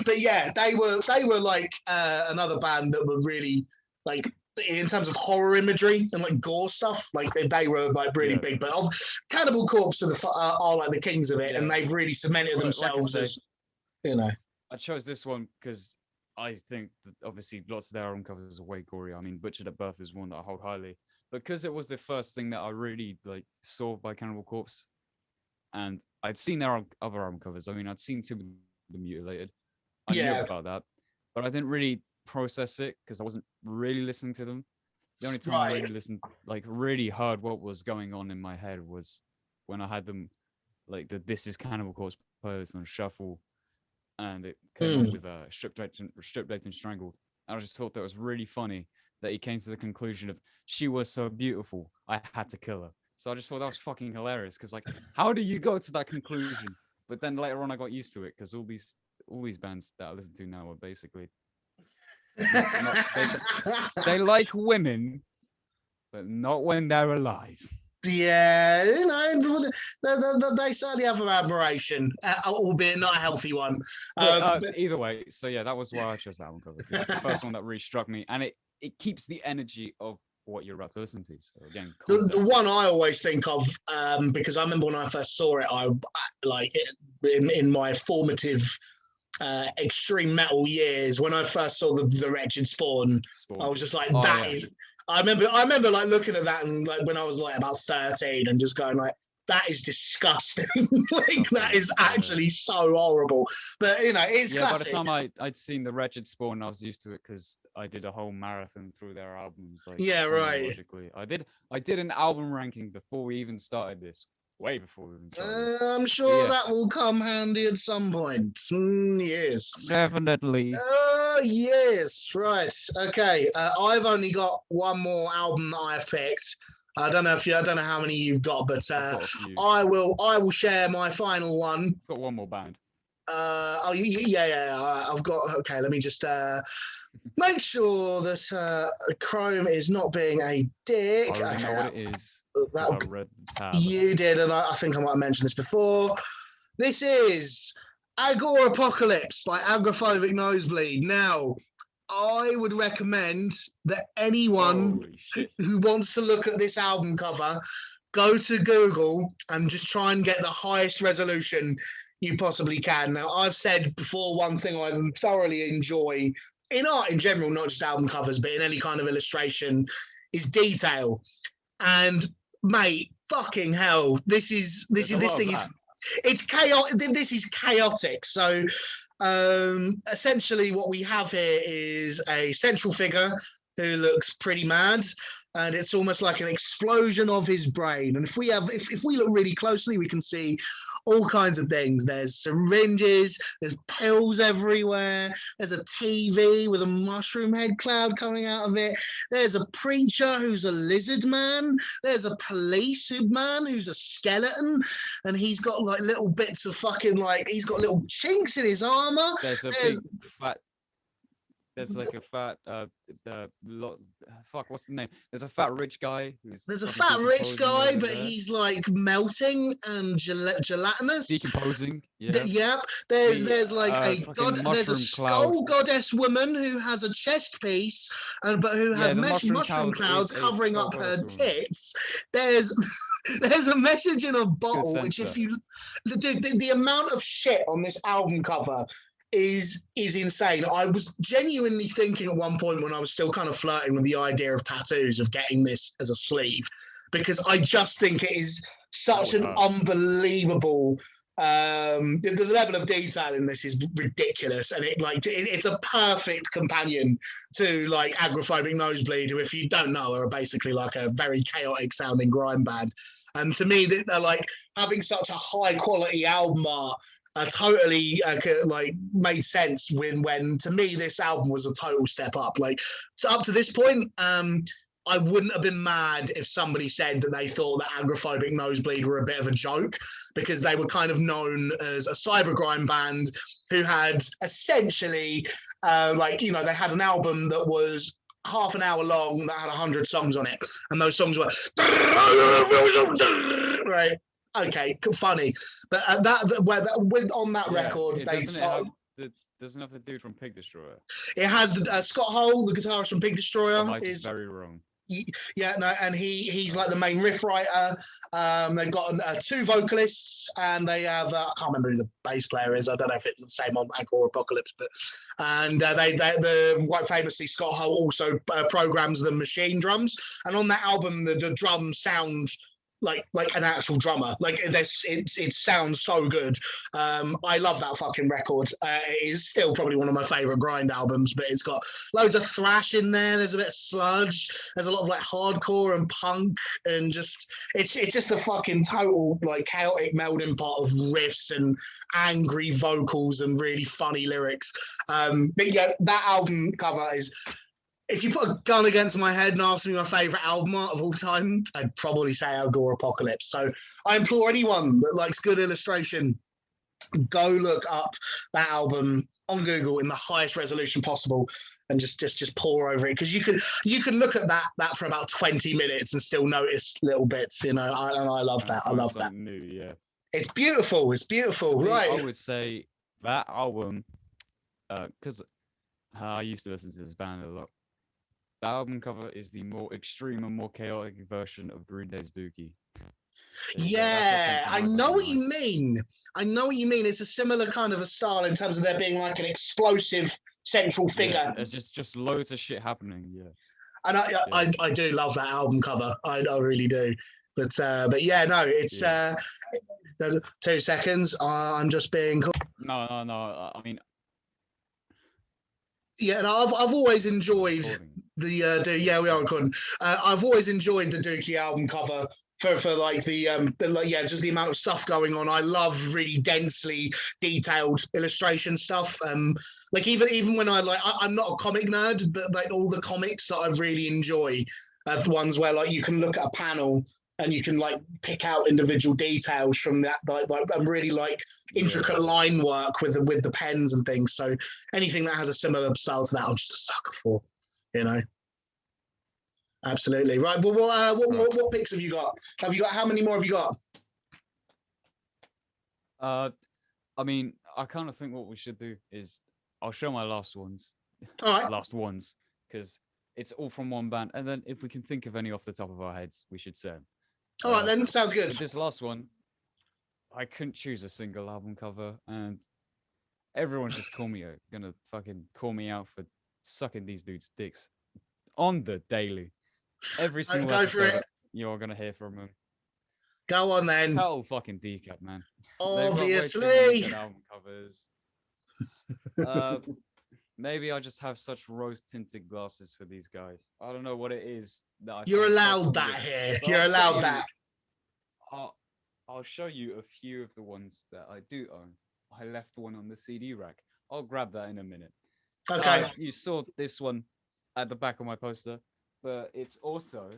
But yeah, they were like another band that were really like in terms of horror imagery and like gore stuff. Like they were like really big. But Cannibal Corpse are like the kings of it, and they've really cemented themselves as you know. I chose this one because I think that obviously lots of their album covers are way gory. I mean, Butchered at Birth is one that I hold highly because it was the first thing that I really like saw by Cannibal Corpse, and I'd seen their other album covers. I mean, I'd seen Tim the Mutilated. I knew about that, but I didn't really process it because I wasn't really listening to them. The only time I Right. really listened, like really heard what was going on in my head was when I had them, like the "This Is Cannibal Corpse" playlist on shuffle, and it came up Mm. with stripped, baked, and strangled. And I just thought that was really funny that he came to the conclusion of she was so beautiful, I had to kill her. So I just thought that was fucking hilarious because like, how do you go to that conclusion? But then later on, I got used to it because all these bands that I listen to now are basically not they like women, but not when they're alive. Yeah, they certainly have an admiration, albeit not a healthy one. But either way, so yeah, that was why I chose that album cover because it's the first one that really struck me, and it keeps the energy of what you're about to listen to. So again, the context. one I always think of, because I remember when I first saw it, I like in my formative extreme metal years when I first saw the Wretched Spawn. I was just like, that is. I remember like looking at that and like when I was like about 13 and just going like, that is disgusting. Like that is actually so horrible. But you know, it's classic. By the time I'd seen the Wretched Spawn, I was used to it because I did a whole marathon through their albums. Like chronologically. I did an album ranking before we even started this. Way before we even started. I'm sure that will come handy at some point. Yes. Definitely. Oh, yes. Right. Okay. I've only got one more album that I've picked. I don't know how many you've got, but I will share my final one. I've got one more band. Yeah. I've got. Okay, let me just make sure that Chrome is not being a dick. I already know what it is. I read the tab. You did, and I think I might have mentioned this before. This is Agor Apocalypse by Agoraphobic Nosebleed. Now, I would recommend that anyone who wants to look at this album cover go to Google and just try and get the highest resolution you possibly can. Now, I've said before, one thing I thoroughly enjoy in art in general, not just album covers, but in any kind of illustration, is detail. And mate, fucking hell, this thing is it's chaotic. This is chaotic. So essentially what we have here is a central figure who looks pretty mad, and it's almost like an explosion of his brain. And if we look really closely, we can see all kinds of things. There's syringes, there's pills everywhere, there's a TV with a mushroom head cloud coming out of it, there's a preacher who's a lizard man, there's a police man who's a skeleton, and he's got like little bits of fucking like, he's got little chinks in his armor. There's big fat. There's like a fat, fuck, what's the name? There's a fat rich guy There's a fat rich guy, but he's like melting and gelatinous. Decomposing. Yeah. Yep. There's like there's a skull goddess woman who has a chest piece, but who has mushroom clouds covering up her tits. There's a message in a bottle, which if you the amount of shit on this album cover is insane. I was genuinely thinking at one point when I was still kind of flirting with the idea of tattoos of getting this as a sleeve, because I just think it is such an unbelievable the level of detail in this is ridiculous, and it's a perfect companion to like Agoraphobic Nosebleed, who, if you don't know, are basically like a very chaotic sounding grime band. And to me, they're like having such a high quality album art totally like made sense when to me this album was a total step up. Like, so up to this point, I wouldn't have been mad if somebody said that they thought that Agoraphobic Nosebleed were a bit of a joke, because they were kind of known as a cyber grime band who had essentially they had an album that was half an hour long that had 100 songs on it, and those songs were right. Okay, funny, but on that record, doesn't have the dude from Pig Destroyer. It has Scott Hole, the guitarist from Pig Destroyer. Is very wrong. Yeah, no, and he's like the main riff writer. They've got two vocalists, and they have I can't remember who the bass player is. I don't know if it's the same on Agor Apocalypse, but they quite famously, Scott Hole also programs the machine drums, and on that album the drums sound like an actual drummer. Like it sounds so good. I love that fucking record. It is still probably one of my favorite grind albums, but it's got loads of thrash in there. There's a bit of sludge. There's a lot of like hardcore and punk, and just it's just a fucking total like chaotic melding pot of riffs and angry vocals and really funny lyrics. But yeah, that album cover is, if you put a gun against my head and ask me my favorite album art of all time, I'd probably say Al Gore Apocalypse. So I implore anyone that likes good illustration, go look up that album on Google in the highest resolution possible and just pour over it, because you can look at that for about 20 minutes and still notice little bits. And I love that. I love that. New, yeah. It's beautiful. It's beautiful, right? I would say that album, because I used to listen to this band a lot. The album cover is the more extreme and more chaotic version of Green Day's Dookie. Yeah, I know what you mean. I know what you mean. It's a similar kind of a style in terms of there being like an explosive central figure. Yeah, there's just loads of shit happening. Yeah, and I do love that album cover. I really do. But yeah, no, it's 2 seconds. I'm just being cool. No. I mean, yeah, and I've always enjoyed the yeah, we are recording. I've always enjoyed the Dookie album cover for like the just the amount of stuff going on. I love really densely detailed illustration stuff. Like even when I'm not a comic nerd, but like all the comics that I really enjoy are the ones where like you can look at a panel and you can like pick out individual details from that, like I'm really like intricate line work with the pens and things. So anything that has a similar style to that, I'm just a sucker for, you know. Absolutely right. Well, what picks have you got? How many more have you got? I mean, I kind of think what we should do is I'll show my last ones. All right. Last ones, because it's all from one band, and then if we can think of any off the top of our heads, we should say them. All right, then sounds good. This last one, I couldn't choose a single album cover, and everyone's just gonna fucking call me out for sucking these dudes' dicks on the daily. Every single episode you're gonna hear from them. Go on then. Cattle fucking Decap, man. Obviously. Album covers. Maybe I just have such rose-tinted glasses for these guys. I don't know what it is that You're allowed that here. You're allowed that. I'll show you a few of the ones that I do own. I left one on the CD rack. I'll grab that in a minute. Okay. You saw this one at the back of my poster, but it's also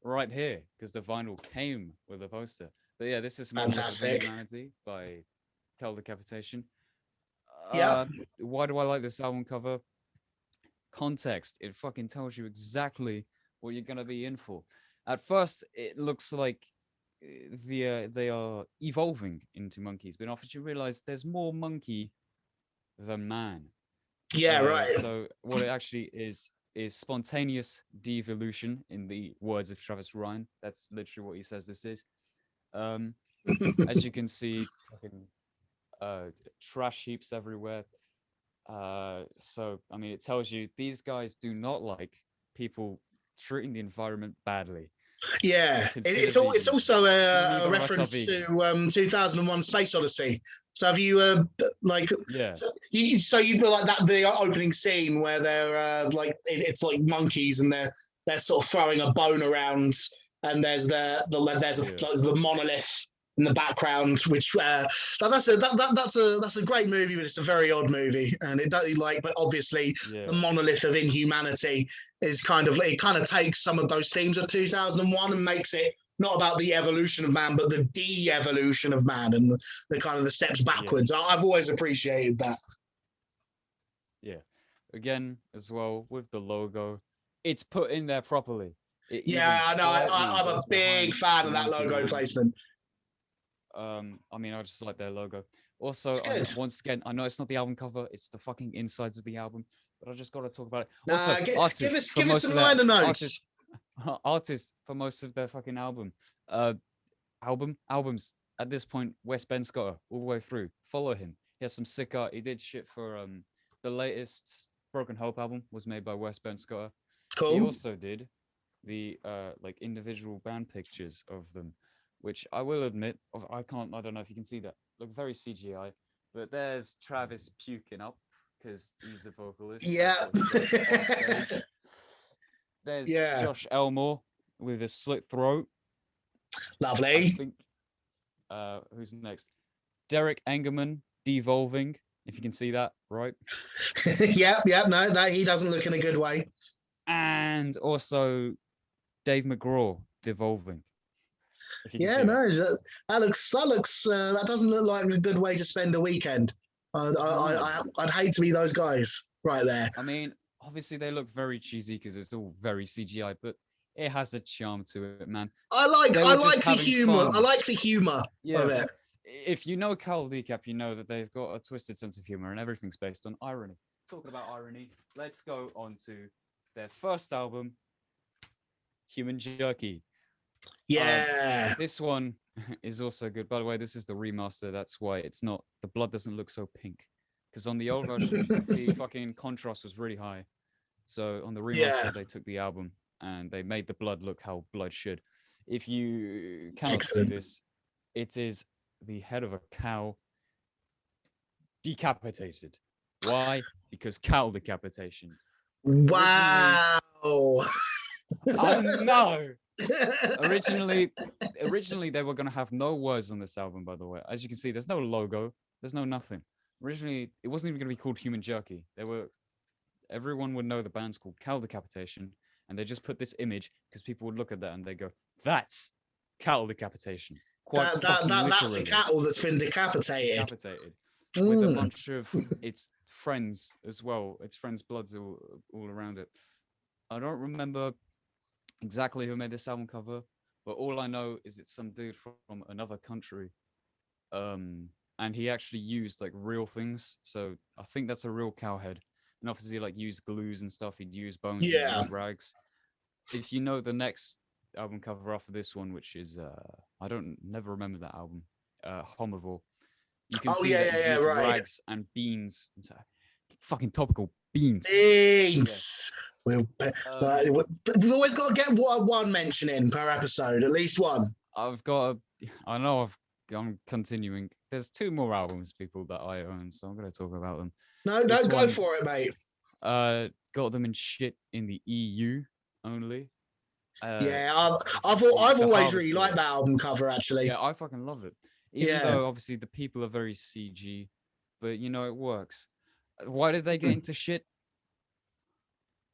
right here because the vinyl came with a poster. But yeah, this is Fantastic. Humanity by Cattle Decapitation. Yeah. Why do I like this album cover? Context. It fucking tells you exactly what you're gonna be in for. At first, it looks like they are evolving into monkeys, but after you realize there's more monkey than man. Yeah, right. So what it actually is spontaneous devolution, in the words of Travis Ryan. That's literally what he says this is. As you can see, fucking trash heaps everywhere. So I mean, it tells you these guys do not like people treating the environment badly. Yeah, it's also a reference to 2001: Space Odyssey. So have you like you like that the opening scene where they're like it's like monkeys and they're sort of throwing a bone around, and there's the monolith in the background, which that's a great movie, but it's a very odd movie, and it does but obviously the monolith of inhumanity is kind of takes some of those themes of 2001 and makes it not about the evolution of man, but the de-evolution of man and the kind of the steps backwards. I've always appreciated that. Yeah, again as well with the logo, it's put in there properly. I know. I'm a big fan of that logo placement. I mean, I just like their logo. Also, once again, I know it's not the album cover; it's the fucking insides of the album. But I just got to talk about it. Also, give us some liner notes. Artists for most of their fucking albums at this point. Wes Ben Scott all the way through. Follow him. He has some sick art. He did shit for the latest Broken Hope album was made by Wes Ben Scott. Cool. He also did the like individual band pictures of them, which I will admit, I don't know if you can see that, look very CGI. But there's Travis puking up because he's the vocalist. Yeah. That's what he does on stage. There's Yeah. Josh Elmore with a slit throat. I Lovely. think. Who's next? Derek Engerman devolving. If you can see that, right? Yep. No, that he doesn't look in a good way. And also Dave McGraw devolving. If you can Yeah, see that. no, that doesn't look like a good way to spend a weekend. No. I'd hate to be those guys right there. I mean, obviously they look very cheesy because it's all very CGI, but it has a charm to it, man. I They were just like the having humor. I fun. like the humor Yeah, of it. if you know Cattle Decap, you know that they've got a twisted sense of humor and everything's based on irony. Talking about irony, let's go on to their first album, Human Jerky. Yeah. This one is also good. By the way, this is the remaster. That's why it's not, the blood doesn't look so pink. Because on the old version, the fucking contrast was really high. So on the remaster, Yeah. they took the album and they made the blood look how blood should. If you cannot Excellent. see this, it is the head of a cow decapitated. Why? Because cow decapitation. Wow. I know. Originally they were gonna have no words on this album. By the way, as you can see, there's no logo, there's no nothing. Originally, it wasn't even gonna be called Human Jerky. Everyone would know the band's called Cow Decapitation, and they just put this image because people would look at that and they go, "That's cattle decapitation." Quite fucking that's literally. a cattle that's been decapitated. With a bunch of its friends as well. Its friends' bloods all around it. I don't remember exactly who made this album cover, but all I know is it's some dude from another country. And he actually used like real things. So I think that's a real cow head. And obviously like used glues and stuff. He'd use bones, he'd use rags. If you know the next album cover after this one, which is I don't never remember that album, Homivore. You can see that he's used rags and beans. Fucking topical beans. Beans. We've always got to get one mention in per episode, at least one. I'm continuing. There's 2 more albums, people, that I own, so I'm going to talk about them. No, don't go for it, mate. Got them in shit in the EU only. I've always really liked that album cover, actually. Yeah, I fucking love it. Even though obviously the people are very CG, but you know it works. Why did they get into shit?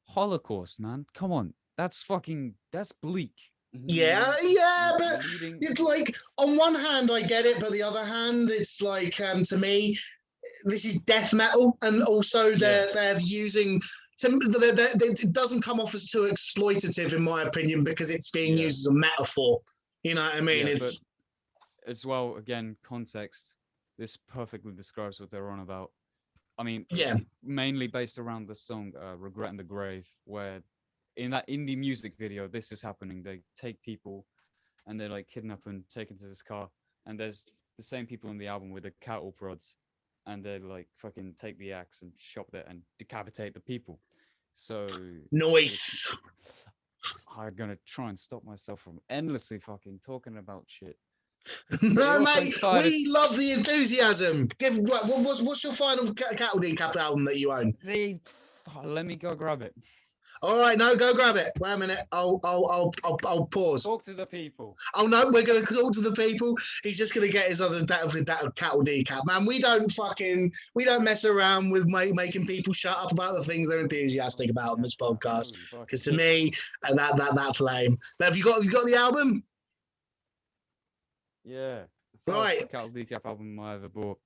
Holocaust, man. Come on. That's bleak. Yeah, but it's like on one hand I get it, but the other hand it's like to me this is death metal, and also they're using it doesn't come off as too exploitative in my opinion because it's being used as a metaphor. You know what I mean? But as well, again, context. This perfectly describes what they're on about. I mean, it's mainly based around the song "Regret in the Grave," where in the music video, this is happening. They take people, and they're like kidnap and take into this car, and there's the same people in the album with the cattle prods, and they like fucking take the axe and chop it and decapitate the people. So nice. I'm gonna try and stop myself from endlessly fucking talking about shit. No, mate, we love the enthusiasm. What's your final Cattle Decap album that you own? Let me go grab it. All right, no, go grab it. Wait a minute. I'll pause. Talk to the people. Oh no, we're gonna talk to the people. He's just gonna get his other Cattle Decap, man. We don't mess around with making people shut up about the things they're enthusiastic about on this podcast. Because to me, that's lame. But have you got the album? Yeah. The first Cattle Decap album I ever bought.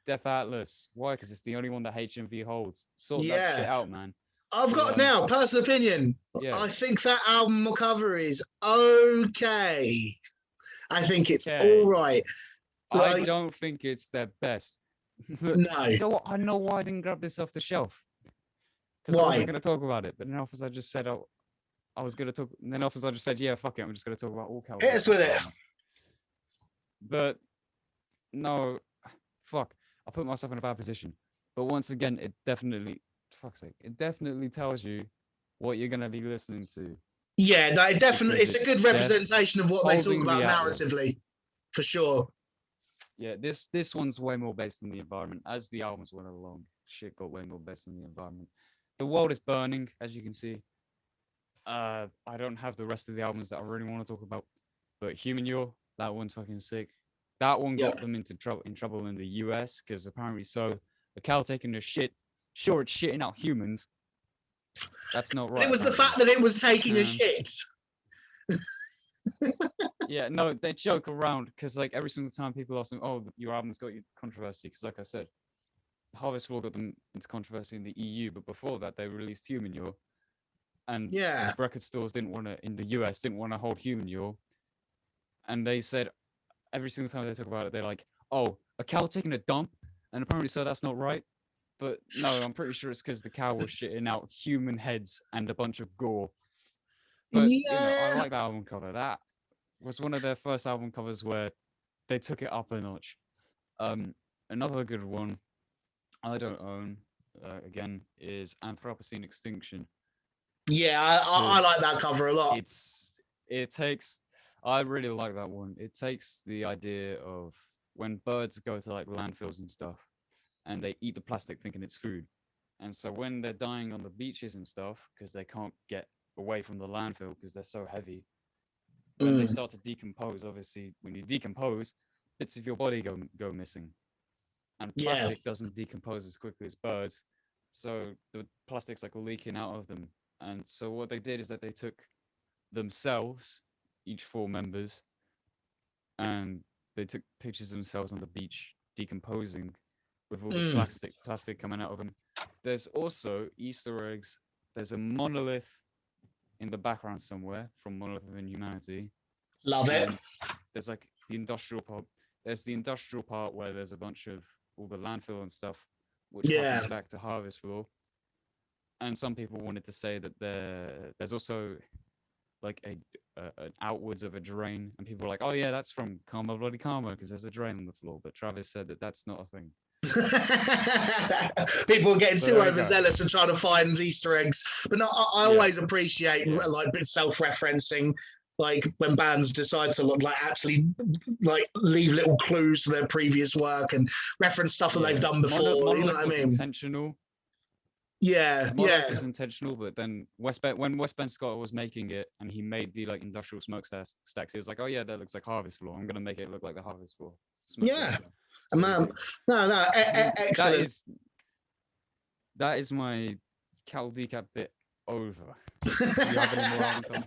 Death Atlas. Why? Because it's the only one that HMV holds. Sort that shit out, man. I've got now, personal opinion. I think that album cover is okay. I think it's all right. I don't think it's their best. No. You know what? I know why I didn't grab this off the shelf. Because I wasn't going to talk about it. But then after I just said I was going to talk. And then after I just said, yeah, fuck it. I'm just going to talk about all Cattle. Hit us with it. But no, fuck. I put myself in a bad position. But once again, it definitely tells you what you're going to be listening to. Yeah, no, it definitely, because it's a it's good death representation of what they talk holding about the atlas. narratively, for sure. Yeah, this one's way more based on the environment. As the albums went along, shit got way more based on the environment. The world is burning, as you can see. I don't have the rest of the albums that I really want to talk about, but Human You're, that one's fucking sick. That one Yeah. got them into trouble in the US because apparently so a cow taking a shit, sure it's shitting out humans. That's not And right. it was the Apparently. fact that it was taking a shit. Yeah, no, they joke around because like every single time people ask them, "Oh, your album's got you controversy," because like I said, Harvest War got them into controversy in the EU, but before that they released Human You're, and Yeah. record stores didn't want to in the US didn't want to hold Human You're, and they said every single time they talk about it, they're like, "Oh, a cow taking a dump," and apparently so that's not right. But no, I'm pretty sure it's because the cow was shitting out human heads and a bunch of gore. But you know, I Yeah. like that album cover. That was one of their first album covers where they took it up a notch. Another good one I don't own again is Anthropocene Extinction. Yeah, I like that cover a lot. It takes I really like that one. It takes the idea of when birds go to like landfills and stuff and they eat the plastic thinking it's food. And so when they're dying on the beaches and stuff because they can't get away from the landfill because they're so heavy, when they start to decompose, obviously when you decompose, bits of your body go missing. And plastic doesn't decompose as quickly as birds, so the plastic's like leaking out of them. And so what they did is that they took themselves, each four members, and they took pictures of themselves on the beach decomposing with all this plastic coming out of them. There's also Easter eggs. There's a monolith in the background somewhere from Monolith of Inhumanity. Love it. And there's like the industrial part. There's the industrial part where there's a bunch of all the landfill and stuff, which harkens back to Harvest War. And some people wanted to say that there's also like an outwards of a drain, and people were like, "Oh yeah, that's from Karma Bloody Karma because there's a drain on the floor." But Travis said that that's not a thing. People are getting So too overzealous and trying to find Easter eggs. But no, I always appreciate like self-referencing, like when bands decide to look like actually like leave little clues to their previous work and reference stuff that they've done before. Monolith you know what I mean? Intentional. Yeah, Monolith was intentional, but then when Wes Ben Scott was making it and he made the like industrial smokestacks, he was like, "Oh yeah, that looks like Harvest Floor. I'm gonna make it look like the Harvest Floor." Yeah. So no, excellent. That is my Cattle Decap bit over. Do you have any more album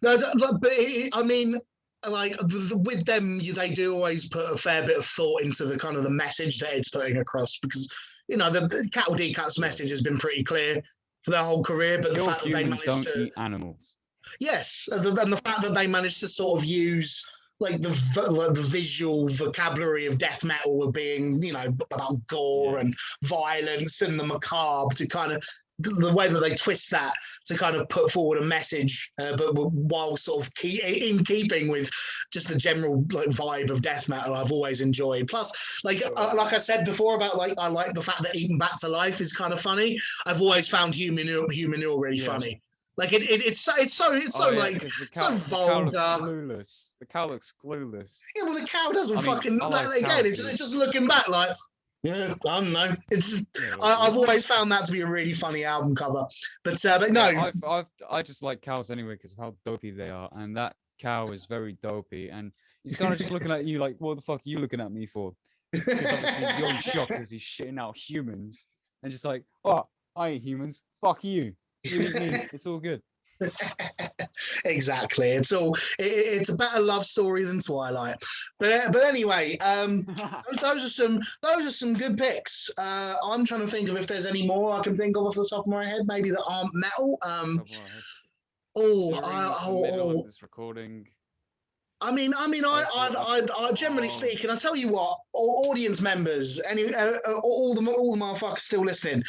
No, but I mean, like with them, they do always put a fair bit of thought into the kind of the message that it's putting across, because you know the Cattle Decap's message has been pretty clear for their whole career, but the fact that they managed don't eat animals. Yes, and the fact that they managed to sort of use like the visual vocabulary of death metal of being, you know, about gore and violence and the macabre, to kind of the way that they twist that to kind of put forward a message, but while sort of in keeping with just the general like vibe of death metal, I've always enjoyed. Plus, like I said before about like I like the fact that Eaten Back to Life is kind of funny. I've always found Human You're really funny. Like it's so like the cow, so vulgar. The cow looks clueless. Yeah, well, the cow doesn't fucking. Again, it's just looking back like. Yeah, I don't know. It's just, I've always found that to be a really funny album cover, but no, I just like cows anyway because of how dopey they are, and that cow is very dopey, and he's kind of just looking at you like, "What the fuck are you looking at me for?" Because obviously you're in shock because he's shitting out humans, and just like, "Oh, I ain't humans. Fuck you. You eat me. It's all good." Exactly. It's a better love story than Twilight. But anyway, those are some good picks. I'm trying to think of if there's any more I can think of off the top of my head, maybe that aren't metal. This recording. I mean, I generally speaking, I tell you what, audience members, all the motherfuckers still listening,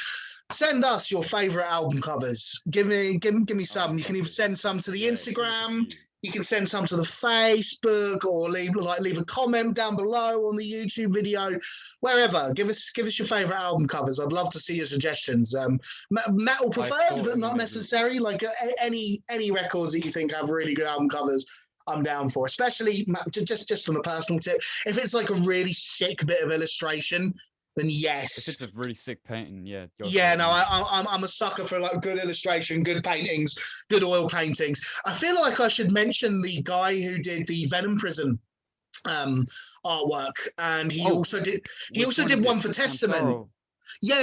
send us your favorite album covers. Give me some. You can even send some to the Instagram. You can send some to the Facebook or leave a comment down below on the YouTube video, wherever. Give us your favorite album covers. I'd love to see your suggestions. Metal preferred, but not necessary. Like any records that you think have really good album covers, I'm down for. Especially just on a personal tip, if it's like a really sick bit of illustration, then yes. If it's a really sick painting, yeah. Yeah, no, I'm a sucker for like good illustration, good paintings, good oil paintings. I feel like I should mention the guy who did the Venom Prison artwork, and he also did one for Testament. Yeah.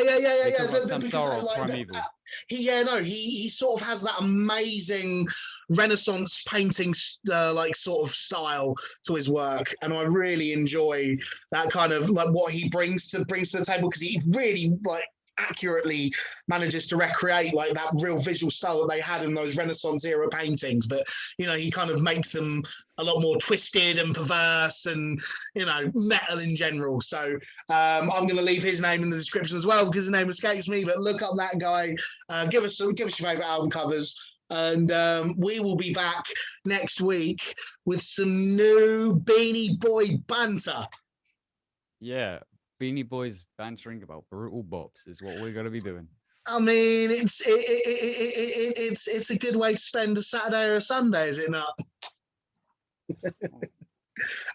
Samsara Primeval. He sort of has that amazing Renaissance painting like sort of style to his work, and I really enjoy that kind of like what he brings to the table, because he really like accurately manages to recreate like that real visual style that they had in those Renaissance era paintings, but you know, he kind of makes them a lot more twisted and perverse and, you know, metal in general. So I'm going to leave his name in the description as well, because his name escapes me, but look up that guy. Give us your favorite album covers, and we will be back next week with some new Beanie Boy banter. Yeah, Beanie Boys bantering about brutal bops is what we're going to be doing. I mean, it's a good way to spend a Saturday or a Sunday, is it not?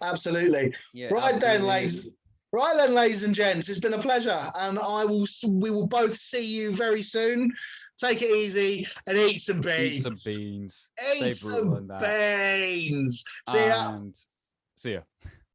Absolutely. Yeah, right absolutely. then, ladies and gents, it's been a pleasure, and we will both see you very soon. Take it easy and eat some beans. Eat some beans. Eat Stay brutal some beans. See ya. See ya.